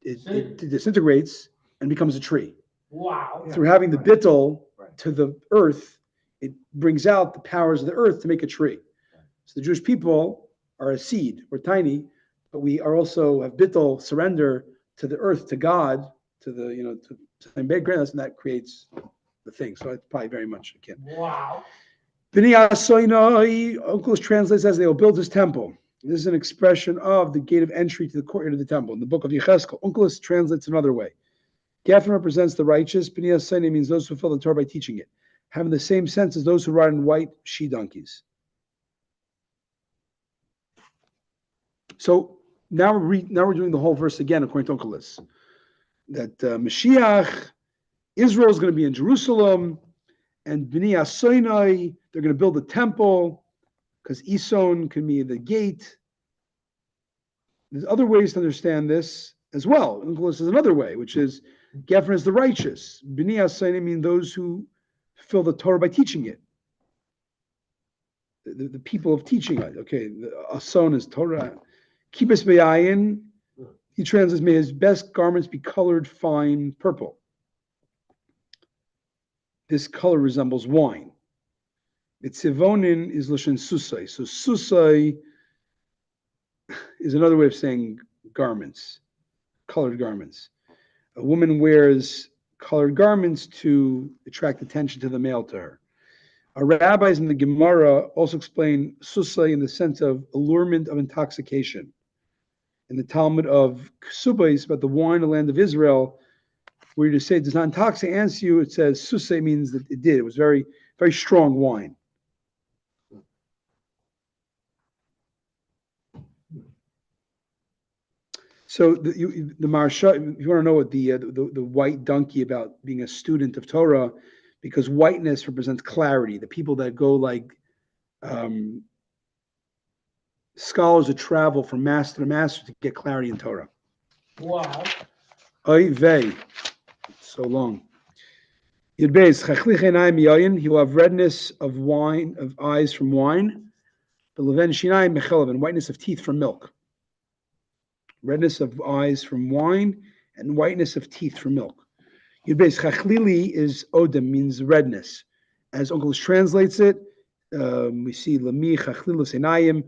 it disintegrates and becomes a tree. Wow. Through having the bittul Right. to the earth, it brings out the powers of the earth to make a tree. So the Jewish people are a seed. We're tiny, but we are also have bittul, surrender to the earth, to God, to the to big grandness, and that creates the thing. So it's probably very much akin. Wow. Onkelos translates as they will build his temple. This is an expression of the gate of entry to the courtyard of the temple. In the book of Yechezkel, Onkelos translates another way. Geffen represents the righteous. B'nai Asayne means those who fulfill the Torah by teaching it, having the same sense as those who ride on white she-donkeys. So now we're doing the whole verse again according to Onkelos. That Mashiach, Israel is going to be in Jerusalem, and B'nai Asayne, they're going to build a temple, because Ison can be the gate. There's other ways to understand this as well. Onkelos is another way, which is Geffen is the righteous. B'nai Asayne mean those who fulfill the Torah by teaching it. The people of teaching it. Okay, the Ason is Torah. Kibbutz Be'ayin, he translates, may his best garments be colored fine purple. This color resembles wine. Mitzivonin is Lashon Susai. So Susai is another way of saying garments, colored garments. A woman wears colored garments to attract attention to the male to her. Our rabbis in the Gemara also explain Susai in the sense of allurement of intoxication. In the Talmud of Ksubais about the wine of the land of Israel, where you say it does not intoxicate you, it says Susai means that it did. It was very, very strong wine. So the Maharsha, if you want to know what the white donkey about being a student of Torah, because whiteness represents clarity. The people that go like scholars would travel from master to master to get clarity in Torah. Wow. Oy vey, so long. Yud beis, chachlich einayim yayin, he will have redness of wine, of eyes from wine, but leven shinayim mechelav, and whiteness of teeth from milk. Redness of eyes from wine, and whiteness of teeth from milk. Yud beis, chachlili is odem, means redness. As Uncle translates it, we see lami chachlilus einayim,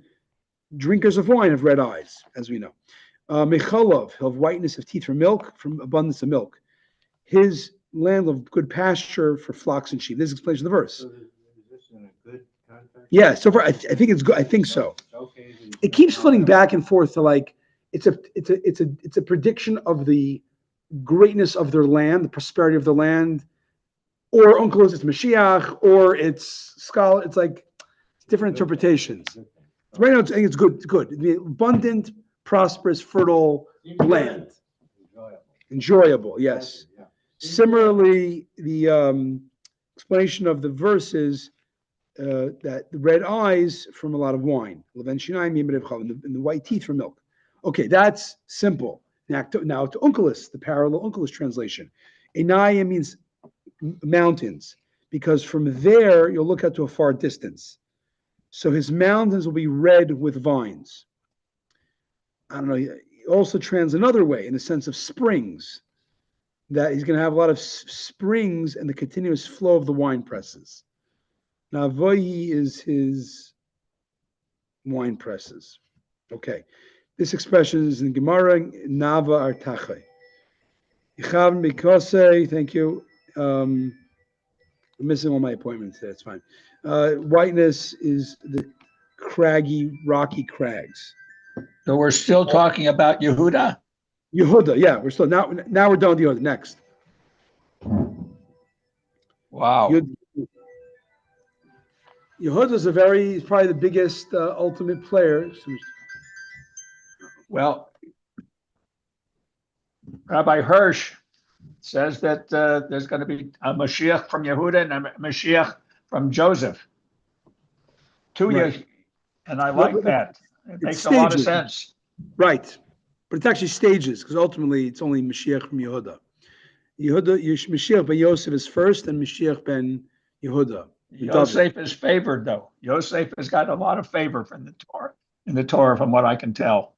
drinkers of wine have red eyes, as we know. Mechalov, he'll have whiteness of teeth from milk, from abundance of milk. His land of good pasture for flocks and sheep. This explains the verse. So is this in a good context? Yeah, so far I think it's good. I think so. Okay. It keeps flitting back and forth to like it's a prediction of the greatness of their land, the prosperity of the land, or Uncle it's Mashiach, or it's scholar. It's like different interpretations. Right now, I think it's good. It's good. The abundant, prosperous, fertile land. Enjoyable, yes. Yeah. Similarly, the explanation of the verse is that the red eyes from a lot of wine, and the white teeth from milk. Okay, that's simple. Now to Unkelis, the parallel Unkelis translation. Enaya means mountains, because from there you'll look out to a far distance. So his mountains will be red with vines. I don't know. He also translates another way in the sense of springs, that he's going to have a lot of springs and the continuous flow of the wine presses. Now, Voyi is his wine presses. Okay. This expression is in Gemara, Nava Artache. Yichavn Mikose, thank you. I'm missing all my appointments there, it's fine. Whiteness is the craggy, rocky crags. So we're still talking about Yehuda? Yehuda, yeah, we're still now we're done with Yehuda. Next. Wow. Yehuda is he's probably the biggest ultimate player. Well, Rabbi Hirsch says that there's going to be a Mashiach from Yehuda and a Mashiach from Joseph. Two Right. years, and I like that. It makes a lot of sense. Right. But it's actually stages, because ultimately it's only Mashiach from Yehuda. Mashiach ben Yosef is first, and Mashiach ben Yehuda. Yosef is favored, though. Yosef has got a lot of favor from the Torah, from what I can tell.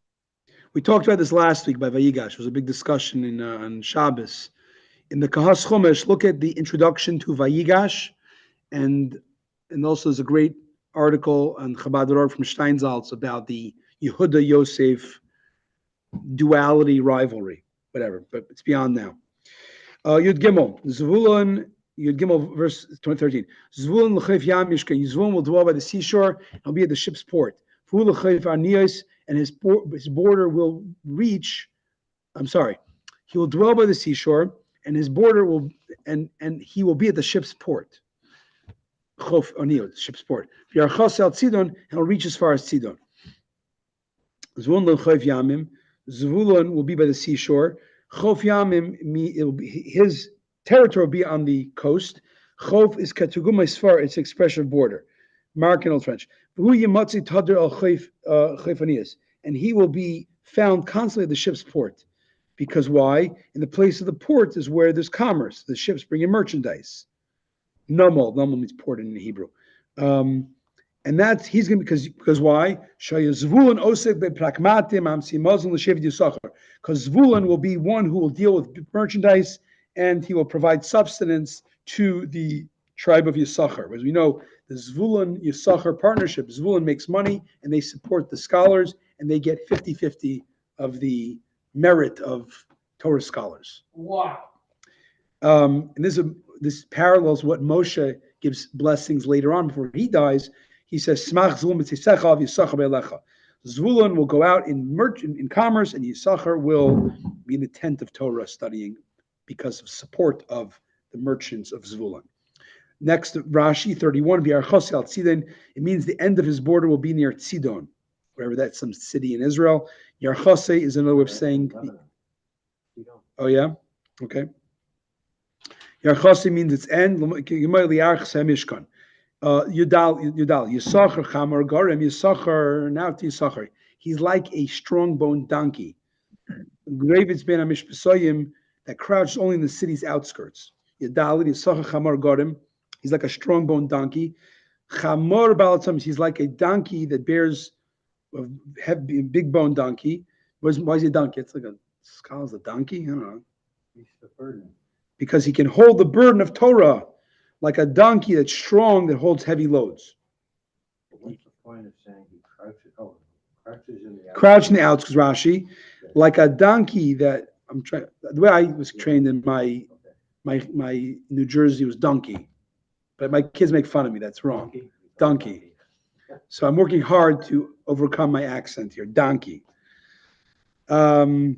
We talked about this last week by Vayigash. It was a big discussion on Shabbos. In the Kahas Chumash, look at the introduction to Vayigash, and also there's a great article on Chabad.org from Steinsaltz about the Yehuda Yosef duality rivalry, whatever, but it's beyond now. Yud Gimel, Zvulun, Yud Gimel, verse 13. Zvulun l'chayf yam yishka. Zvulun will dwell by the seashore. He'll be at the ship's port. V'hu l'chayf arniyos, and his border will reach. I'm sorry. He will dwell by the seashore, and his border will, and he will be at the ship's port. Chof arniyos, ship's port. V'yarchas el Tzidon, and he'll reach as far as Tzidon. Zvulun l'chayf yamim. Zvulun will be by the seashore. Chof Yamim, his territory will be on the coast. Chof is Katugum Isfar, it's expression of border. Mark in Old French. And he will be found constantly at the ship's port. Because why? In the place of the port is where there's commerce. The ships bring in merchandise. Nomal means port in Hebrew. And that's he's going to because why? Because Zvulun will be one who will deal with merchandise, and he will provide subsistence to the tribe of Yisachar. As we know, the Zvulun Yisachar partnership, Zvulun makes money, and they support the scholars, and they get 50-50 of the merit of Torah scholars. Wow. And this parallels what Moshe gives blessings later on before he dies. He says, "Smach Zvulun b'tzisecha v'Yisachar be'elecha." Zvulun will go out in commerce, and Yisachar will be in the tent of Torah studying because of support of the merchants of Zvulun. Next, Rashi 31, V'yarchos el Tzidon. It means the end of his border will be near Tzidon, wherever that's some city in Israel. Yarchose is another way of saying. Oh yeah, okay. Yarchose means its end. Yisachar Chamar Garem, Yisachar, now to Yisachar. He's like a strong-boned donkey. Gravet's ben Amishpasoyim that crouches only in the city's outskirts. Yadalit, Yisachar Chamar Garem. He's like a strong-boned donkey. Chamor Balatam, he's like a donkey that bears a heavy, big-boned donkey. Why is he a donkey? It's like a scholars a donkey? I don't know. He's the burden. Because he can hold the burden of Torah like a donkey that's strong that holds heavy loads. But what's the point of saying he crouches? Oh, crouches in the Crouch in the outskirts, Rashi, like a donkey that I'm trying. The way I was trained in my New Jersey was donkey, but my kids make fun of me. That's wrong. Donkey. So I'm working hard to overcome my accent here. Donkey. Kachamar,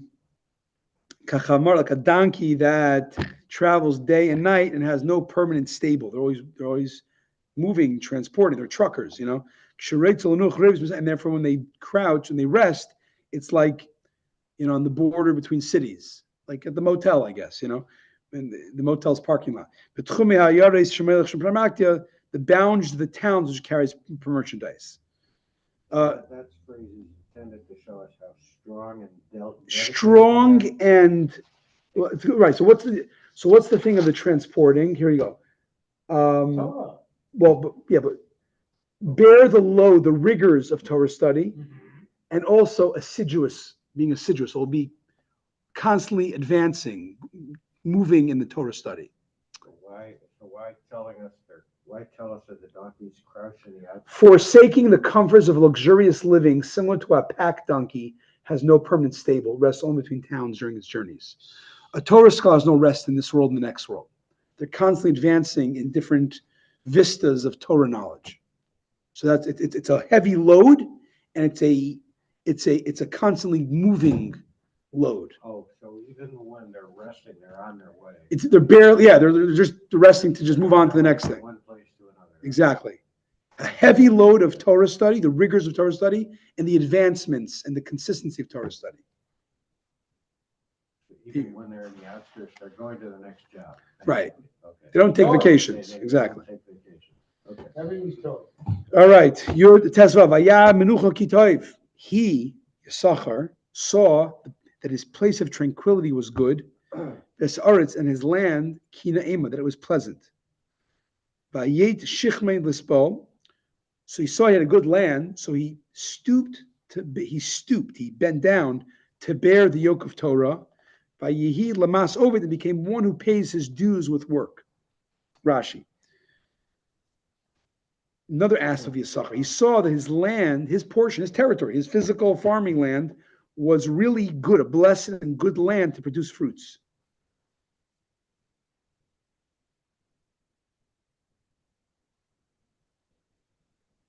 like a donkey that travels day and night and has no permanent stable. They're always moving, transporting. They're truckers, you know. And therefore, when they crouch and they rest, it's like, you know, on the border between cities, like at the motel, I guess, you know, and the motel's parking lot. The bounds of the towns which carries merchandise. That phrase is intended to show us how strong and right. So what's the thing of the transporting? Here you go. But bear the load, the rigors of Torah study, and also being assiduous. So will be constantly advancing, moving in the Torah study. Why tell us that the donkeys crouch in the outside? Forsaking the comforts of luxurious living, similar to a pack donkey, has no permanent stable, rests only between towns during its journeys. A Torah scholar has no rest in this world and the next world. They're constantly advancing in different vistas of Torah knowledge. So that's it's a heavy load, and it's a constantly moving load. Oh, so even when they're resting, they're on their way. They're just resting to just move on to the next thing. One place to another. Exactly. A heavy load of Torah study, the rigors of Torah study, and the advancements and the consistency of Torah study. Even when they're in the outskirts, they're going to the next job. Right. Okay. They don't take vacations. Exactly. Don't take vacations. Okay. Everything's Torah. All right. Your Tesvav. Vaya menucha kitoiv. He, Yisachar, saw that his place of tranquility was good. This aretz and his land, kina ema, that it was pleasant. Vayet shichmei lispo. So he saw he had a good land. So he bent down to bear the yoke of Torah. Vayehi lamas ovid, and became one who pays his dues with work. Rashi. Another aspect of Yisachar. He saw that his land, his portion, his territory, his physical farming land was really good, a blessed and good land to produce fruits.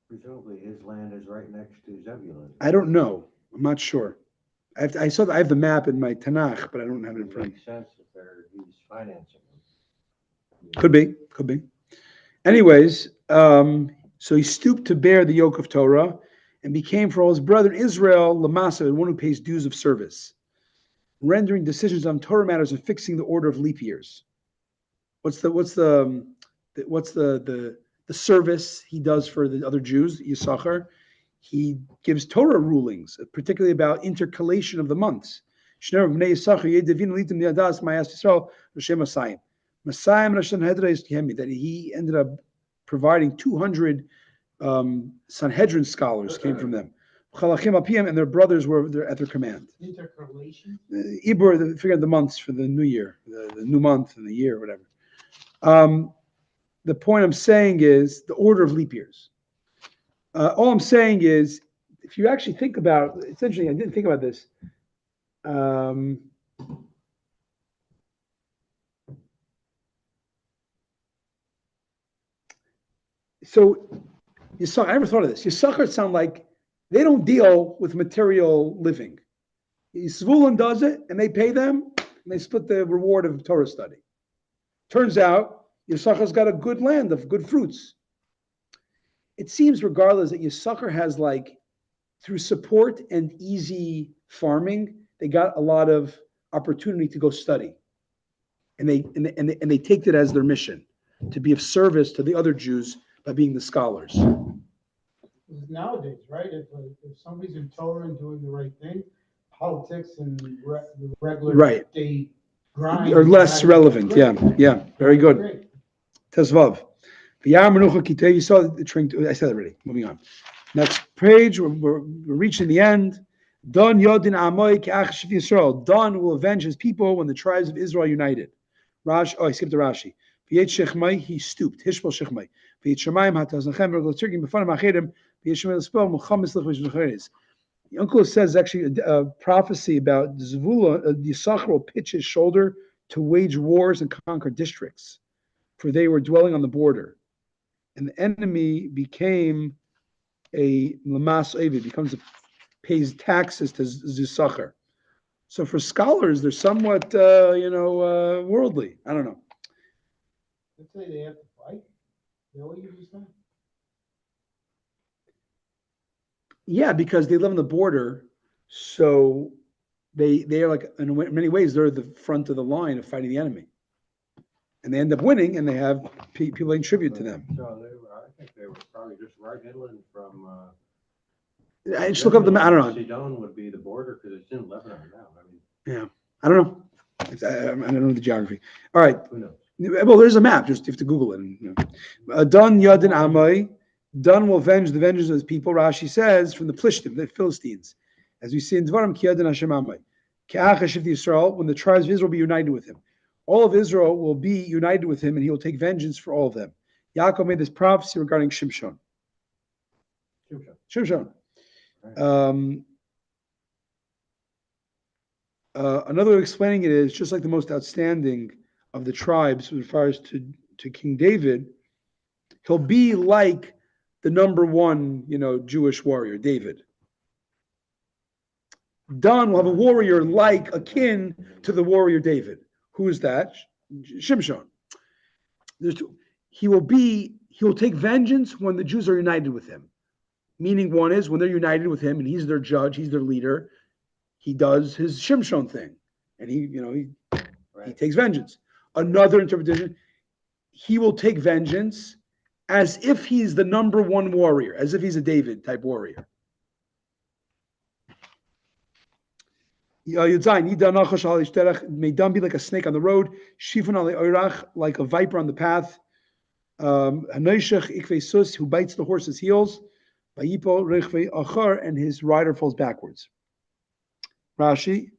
Presumably his land is right next to Zebulun. I don't know. I'm not sure. I have the map in my Tanakh, but I don't have it in front of me. Makes sense if he's financing them. Could be. Anyways, so he stooped to bear the yoke of Torah and became for all his brethren Israel Lamasa, one who pays dues of service, rendering decisions on Torah matters and fixing the order of leap years. What's the service he does for the other Jews, Yisachar? He gives Torah rulings, particularly about intercalation of the months. That he ended up providing 200 Sanhedrin scholars came from them. And their brothers were at their command. Intercalation? Ibor, figure out the months for the new year, the new month and the year, whatever. The point I'm saying is the order of leap years. All I'm saying is, if you actually think about, it's interesting, I didn't think about this. So Yisachar, I never thought of this. Yisachar sound like they don't deal with material living. Zvulun does it, and they pay them, and they split the reward of Torah study. Turns out, Yisachar's got a good land of good fruits. It seems, regardless, that Yisachar has, like, through support and easy farming, they got a lot of opportunity to go study, and they take it as their mission to be of service to the other Jews by being the scholars. Nowadays, right? If somebody's in Torah and doing the right thing, politics and the regular Right. day grind Or less is relevant. great. Yeah. Very good. Great. Tezvav. You saw the drink. I said it already. Moving on. Next page. We're reaching the end. Don Yodin Amoy K'ach Yisrael. Don will avenge his people when the tribes of Israel are united. Rashi. Oh, I skipped the Rashi. V'yet Shechmai. He stooped. Hishbol Shechmai. V'yet Shemayim Hataz Nechem V'gol Tzirkim B'fanam Achedim. V'yet Shemayim L'spel Muchamis L'chvish L'cheres. The uncle says actually a prophecy about Zvula. Yisachar will pitch his shoulder to wage wars and conquer districts, for they were dwelling on the border. And the enemy became a lamas ovid, pays taxes to Zisachar. So for scholars, they're somewhat, worldly. I don't know. Let's say they have to fight. Is that what you just said? Yeah, because they live on the border, so they are like, in many ways, they're the front of the line of fighting the enemy. And they end up winning, and they have people paying tribute to them. So I think they were probably just right inland from. I just look up the. I don't know. Sidon would be the border because it's in Lebanon now. Yeah, I don't know. I don't know the geography. All right. Who knows? Well, there's a map. Just you have to Google it. Dun Yadin Amai. Dun will avenge the vengeance of his people. Rashi says from the Plishtim, the Philistines, as we see in Dvarim Ki Yadin Hashem Amai. K'ach Hashiv Yisrael, when the tribes of Israel will be united with him. All of Israel will be united with him, and he will take vengeance for all of them. Yaakov made this prophecy regarding Shimshon. Shimshon. Another way of explaining it is just like the most outstanding of the tribes, as far as to King David, he'll be like the number one, Jewish warrior, David. Dan will have a warrior like akin to the warrior David. Who is that? Shimshon. He will take vengeance when the Jews are united with him. Meaning one is when they're united with him and he's their judge, he's their leader, he does his Shimshon thing. And he takes vengeance. Another interpretation, he will take vengeance as if he's the number one warrior, as if he's a David type warrior. May Dam be like a snake on the road, like a viper on the path, who bites the horse's heels, and his rider falls backwards. Rashi,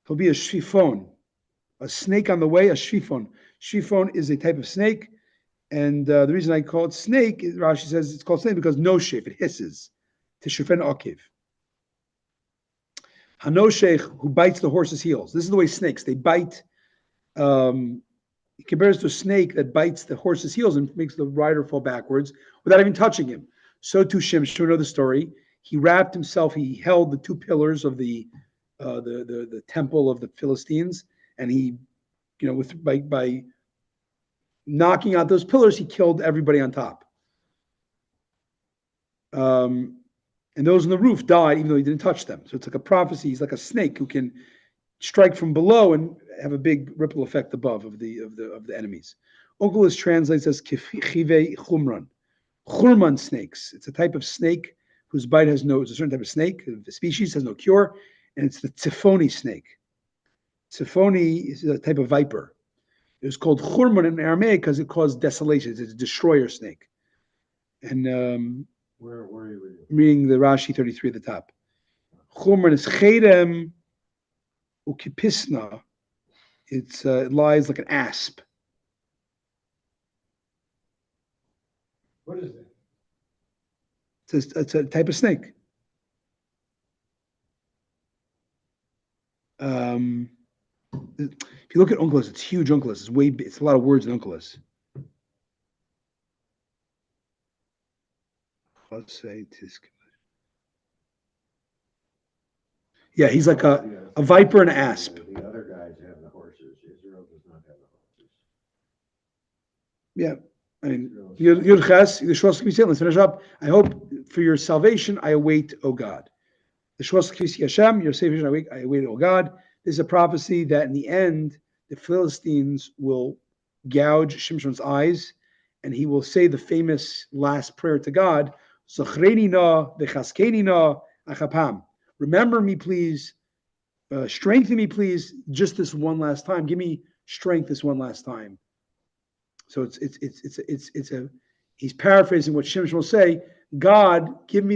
he'll be a shifon, a snake on the way, a shifon. Shifon is a type of snake, and the reason I call it snake, Rashi says it's called snake because no shif, it hisses. Tishufen akiv. Hanoshech, who bites the horse's heels. This is the way snakes, they bite. He compares to a snake that bites the horse's heels and makes the rider fall backwards without even touching him. So too Shimshon, know the story. He wrapped himself, he held the two pillars of the temple of the Philistines, and he, by knocking out those pillars, he killed everybody on top. And those on the roof died, even though he didn't touch them. So it's like a prophecy. He's like a snake who can strike from below and have a big ripple effect above of the enemies. Onkelos translates as kichive chumran, churman snakes. It's a type of snake whose bite has it's a certain type of snake. The species has no cure, and it's the tzifoni snake. Tzifoni is a type of viper. It was called churman in Aramaic because it caused desolation. It's a destroyer snake. And where are you reading? Reading the Rashi 33 at the top. Churman is cherem ukipisna. It lies like an asp. What is it? It's a type of snake. If you look at Onkelos, it's huge Onkelos. It's a lot of words in Onkelos. Let's say yeah, he's like a viper and an asp. The other guys have the horses. Israel does not have the horses. Yeah. I mean, let's finish up. I hope for your salvation, I await, O God. The Hashem, your salvation, I await, O God. This is a prophecy that in the end, the Philistines will gouge Shimshon's eyes, and he will say the famous last prayer to God, Zochreni na v'chaskeni na achapam. Remember me, please. Strengthen me, please, just this one last time. Give me strength this one last time. So he's paraphrasing what Shimshon will say. God, give me